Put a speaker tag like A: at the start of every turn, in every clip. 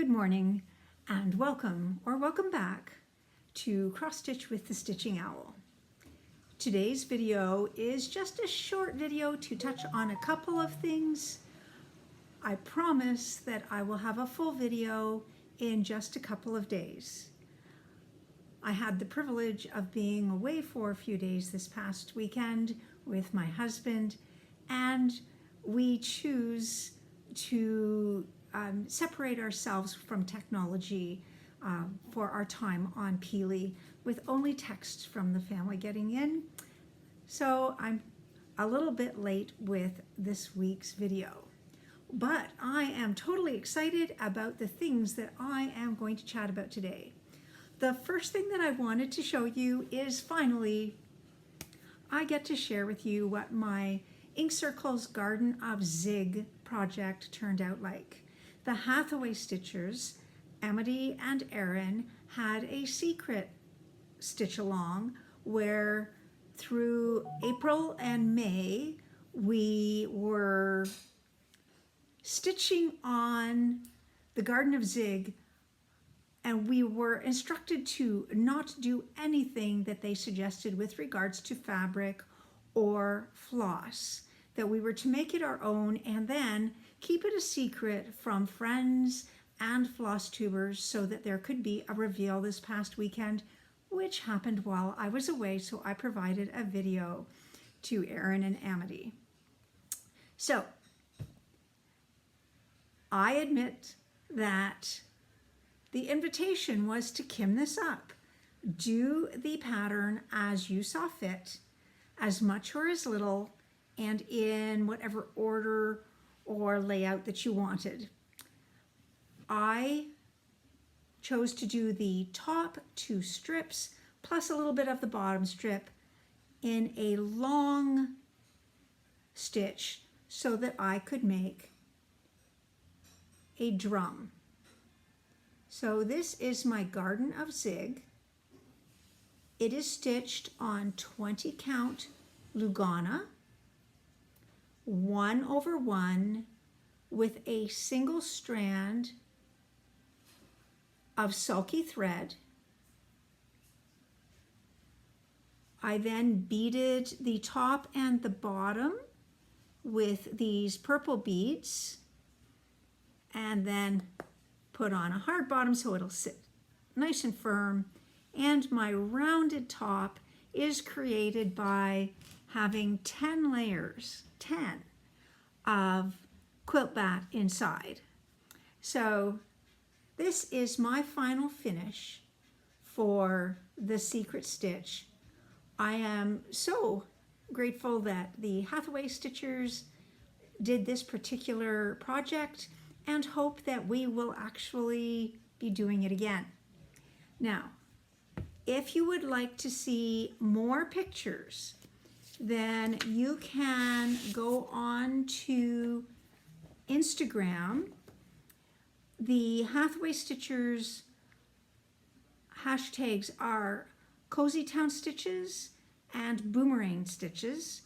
A: Good morning and welcome back to Cross Stitch with the Stitching Owl. Today's video is just a short video to touch on a couple of things. I promise that I will have a full video in just a couple of days. I had the privilege of being away for a few days this past weekend with my husband, and we choose to separate ourselves from technology for our time on Peely with only text from the family getting in. So I'm a little bit late with this week's video, but I am totally excited about the things that I am going to chat about today. The first thing that I wanted to show you is finally I get to share with you what my Ink Circle's Garden of Zig project turned out like. The Hathaway Stitchers, Amity and Erin, had a secret stitch along where through April and May we were stitching on the Garden of Zig, and we were instructed to not do anything that they suggested with regards to fabric or floss, that we were to make it our own and then keep it a secret from friends and Flosstubers so that there could be a reveal this past weekend, which happened while I was away, so I provided a video to Erin and Amity. So I admit that the invitation was to kim this up. Do the pattern as you saw fit, as much or as little, and in whatever order or layout that you wanted. I chose to do the top two strips plus a little bit of the bottom strip in a long stitch so that I could make a drum. So this is my Garden of Zig. It is stitched on 20 count Lugana, 1/1 with a single strand of sulky thread. I then beaded the top and the bottom with these purple beads and then put on a hard bottom so it'll sit nice and firm. And my rounded top is created by having 10 layers, 10 of quilt bat inside. So this is my final finish for the secret stitch. I am so grateful that the Hathaway Stitchers did this particular project and hope that we will actually be doing it again. Now, if you would like to see more pictures, then you can go on to Instagram. The Hathaway Stitchers hashtags are Cozy Town Stitches and Boomerang Stitches,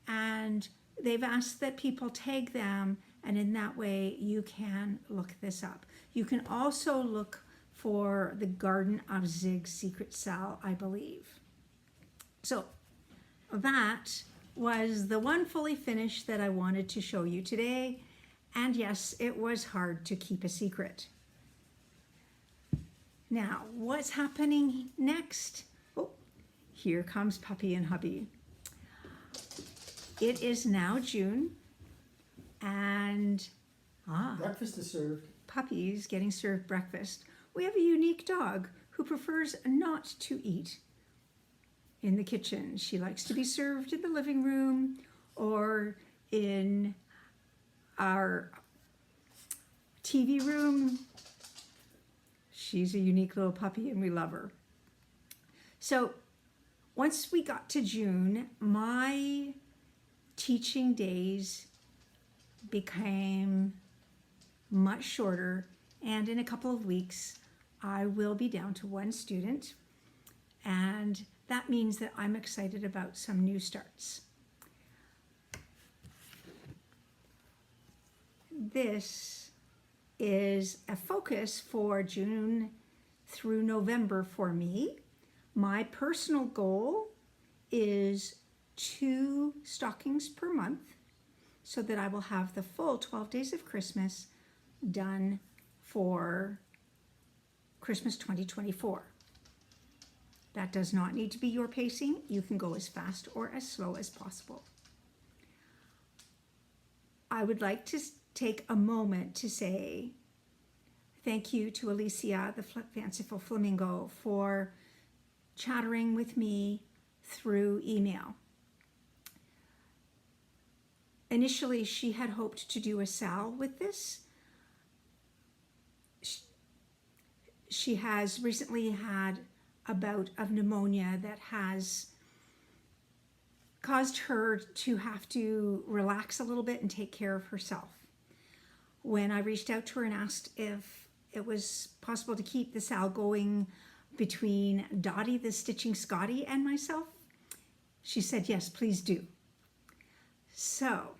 A: and they've asked that people tag them, and in that way you can look this up. You can also look for the Garden of Zig secret cell, I believe. So that was the one fully finished that I wanted to show you today. And yes, it was hard to keep a secret. Now, what's happening next? Oh, here comes Puppy and Hubby. It is now June, and
B: breakfast is served.
A: Puppy's getting served breakfast. We have a unique dog who prefers not to eat in the kitchen. She likes to be served in the living room or in our TV room. She's a unique little puppy and we love her. So once we got to June, my teaching days became much shorter, and in a couple of weeks I will be down to one student, and that means that I'm excited about some new starts. This is a focus for June through November for me. My personal goal is 2 stockings per month so that I will have the full 12 days of Christmas done for Christmas 2024. That does not need to be your pacing. You can go as fast or as slow as possible. I would like to take a moment to say thank you to Alicia, the Fanciful Flamingo, for chattering with me through email. Initially, she had hoped to do a sal with this. She has recently had a bout of pneumonia that has caused her to have to relax a little bit and take care of herself. When I reached out to her and asked if it was possible to keep the sal going between Dottie, the Stitching Scotty, and myself, she said, yes, please do. So,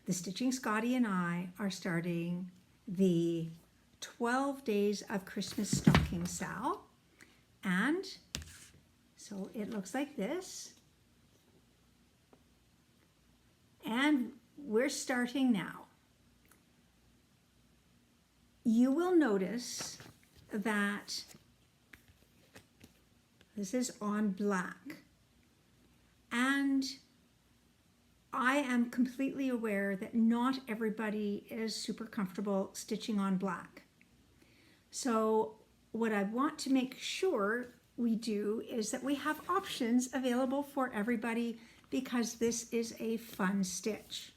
A: the Stitching Scotty and I are starting the 12 Days of Christmas Stocking Sal. And so it looks like this. And we're starting now. You will notice that this is on black. And I am completely aware that not everybody is super comfortable stitching on black. So what I want to make sure we do is that we have options available for everybody because this is a fun stitch.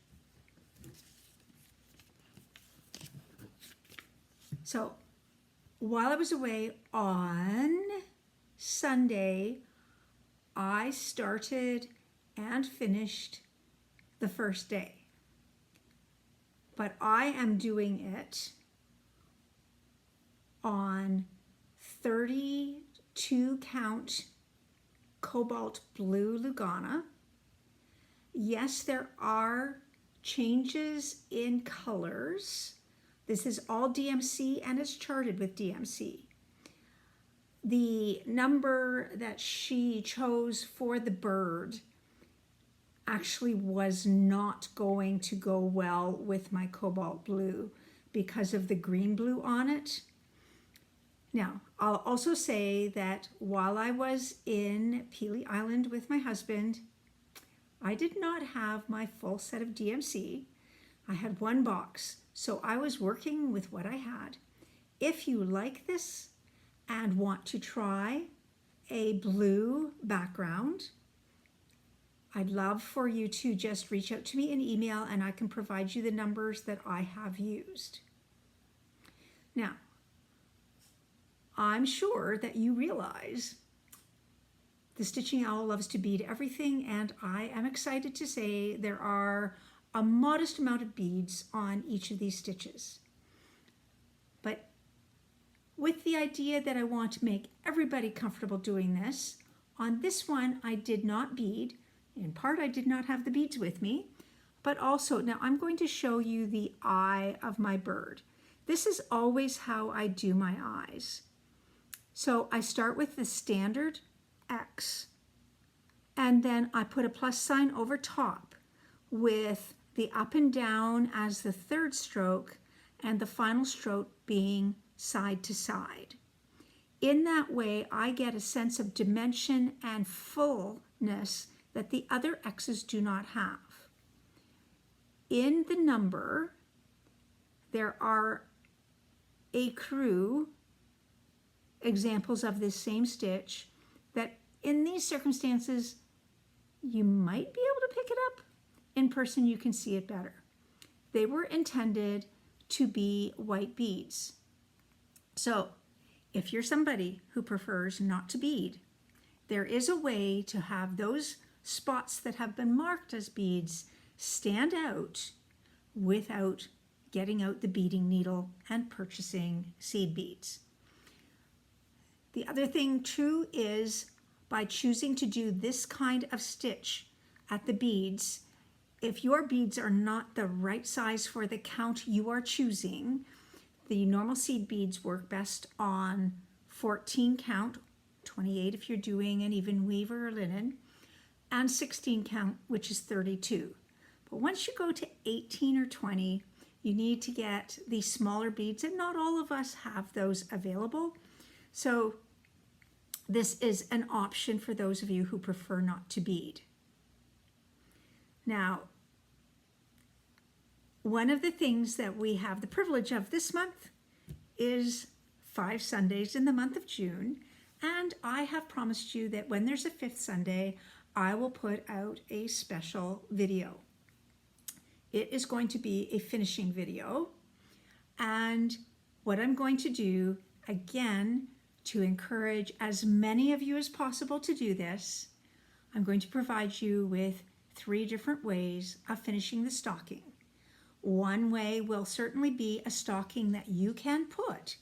A: So while I was away on Sunday, I started and finished the first day. But I am doing it on 32 count cobalt blue Lugana. Yes, there are changes in colors. This is all DMC and it's charted with DMC. The number that she chose for the bird actually was not going to go well with my cobalt blue because of the green blue on it. Now, I'll also say that while I was in Peely Island with my husband, I did not have my full set of DMC. I had one box, so I was working with what I had. If you like this and want to try a blue background, I'd love for you to just reach out to me in email and I can provide you the numbers that I have used. Now, I'm sure that you realize the Stitching Owl loves to bead everything, and I am excited to say there are a modest amount of beads on each of these stitches. But with the idea that I want to make everybody comfortable doing this, on this one I did not bead. In part, I did not have the beads with me, but also, now I'm going to show you the eye of my bird. This is always how I do my eyes. So I start with the standard X, and then I put a plus sign over top with the up and down as the third stroke, and the final stroke being side to side. In that way, I get a sense of dimension and fullness that the other X's do not have. In the number, there are a crew examples of this same stitch that in these circumstances, you might be able to pick it up. In person, you can see it better. They were intended to be white beads. So if you're somebody who prefers not to bead, there is a way to have those spots that have been marked as beads stand out without getting out the beading needle and purchasing seed beads. The other thing too is by choosing to do this kind of stitch at the beads, if your beads are not the right size for the count you are choosing, the normal seed beads work best on 14 count, 28 if you're doing an even weave or linen, and 16 count, which is 32. But once you go to 18 or 20, you need to get these smaller beads, and not all of us have those available. So this is an option for those of you who prefer not to bead. Now, one of the things that we have the privilege of this month is 5 Sundays in the month of June, and I have promised you that when there's a 5th Sunday, I will put out a special video. It is going to be a finishing video, and what I'm going to do, again, to encourage as many of you as possible to do this, I'm going to provide you with 3 different ways of finishing the stocking. One way will certainly be a stocking that you can put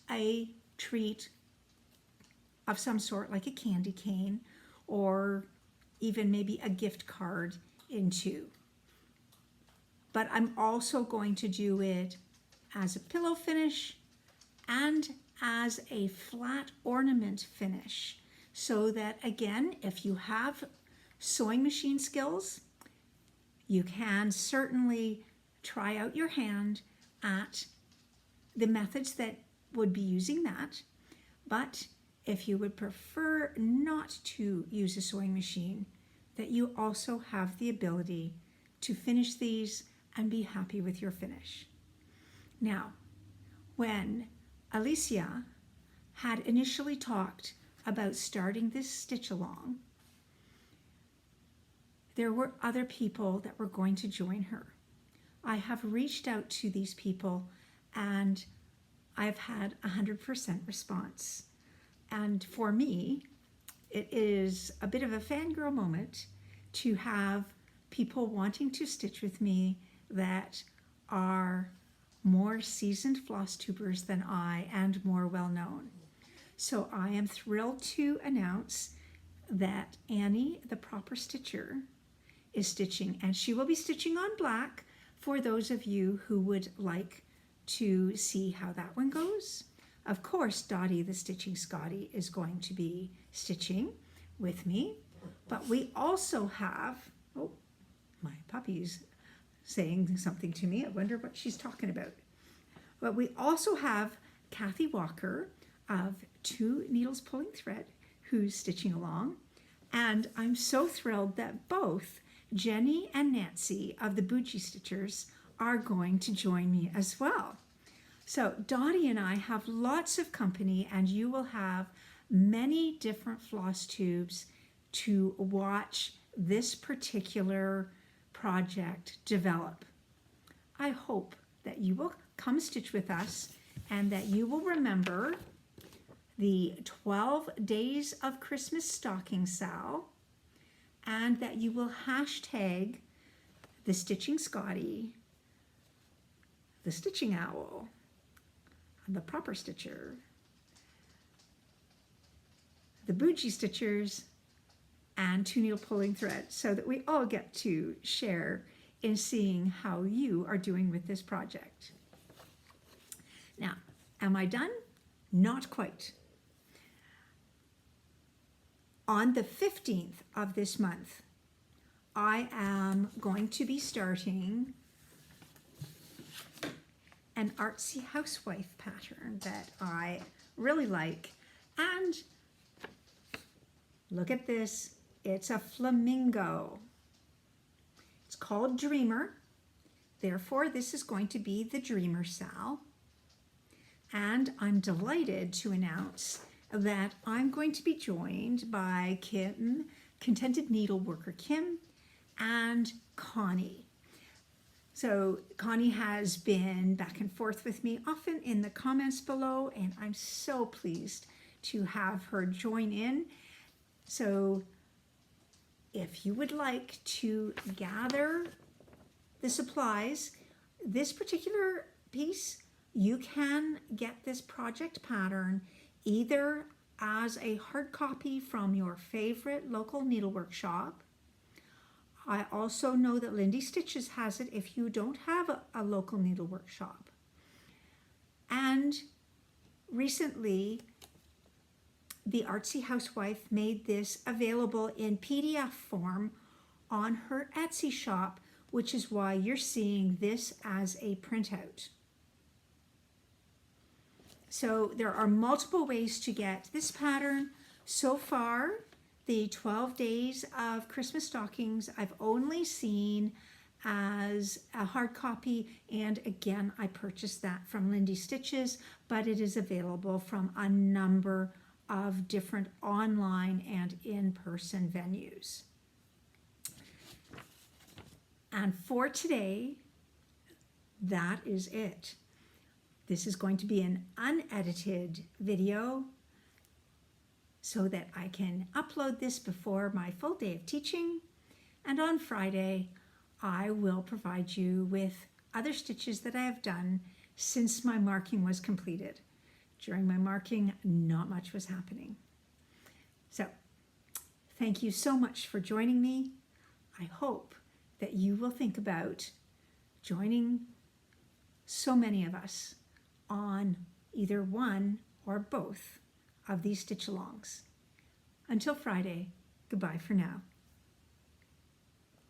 A: a treat of some sort, like a candy cane, or even maybe a gift card into. But I'm also going to do it as a pillow finish and as a flat ornament finish, so that, again, if you have sewing machine skills, you can certainly try out your hand at the methods that would be using that. But if you would prefer not to use a sewing machine, that you also have the ability to finish these and be happy with your finish. Now, when Alicia had initially talked about starting this stitch along, there were other people that were going to join her. I have reached out to these people and I've had 100% response. And for me, it is a bit of a fangirl moment to have people wanting to stitch with me that are more seasoned floss tubers than I and more well known. So I am thrilled to announce that Annie, the proper stitcher, is stitching, and she will be stitching on black for those of you who would like to see how that one goes. Of course, Dottie, the Stitching Scotty, is going to be stitching with me, but we also have, oh, my puppy's saying something to me. I wonder what she's talking about. But we also have Kathy Walker of Two Needles Pulling Thread, who's stitching along. And I'm so thrilled that both Jenny and Nancy of the Bougie Stitchers are going to join me as well. So Dottie and I have lots of company, and you will have many different floss tubes to watch this particular project develop. I hope that you will come stitch with us and that you will remember the 12 Days of Christmas Stocking Sal, and that you will hashtag the Stitching Scotty, the Stitching Owl, the Proper Stitcher, the Bougie Stitchers, and Two Needle Pulling Thread, so that we all get to share in seeing how you are doing with this project. Now, am I done? Not quite. On the 15th of this month, I am going to be starting an Artsy Housewife pattern that I really like. And look at this, it's a flamingo. It's called Dreamer. Therefore, this is going to be the Dreamer Sal. And I'm delighted to announce that I'm going to be joined by Kim, Contented Needleworker Kim, and Connie. So Connie has been back and forth with me often in the comments below, and I'm so pleased to have her join in. So if you would like to gather the supplies, this particular piece, you can get this project pattern either as a hard copy from your favorite local needlework shop. I also know that Lindy Stitches has it if you don't have a local needlework shop. And recently, the Artsy Housewife made this available in PDF form on her Etsy shop, which is why you're seeing this as a printout. So there are multiple ways to get this pattern. So far, the 12 days of Christmas stockings, I've only seen as a hard copy, and again, I purchased that from Lindy Stitches, but it is available from a number of different online and in-person venues. And for today, that is it. This is going to be an unedited video so that I can upload this before my full day of teaching. And on Friday, I will provide you with other stitches that I have done since my marking was completed. During my marking, not much was happening. So, thank you so much for joining me. I hope that you will think about joining so many of us on either one or both of these stitch-alongs. Until Friday, goodbye for now.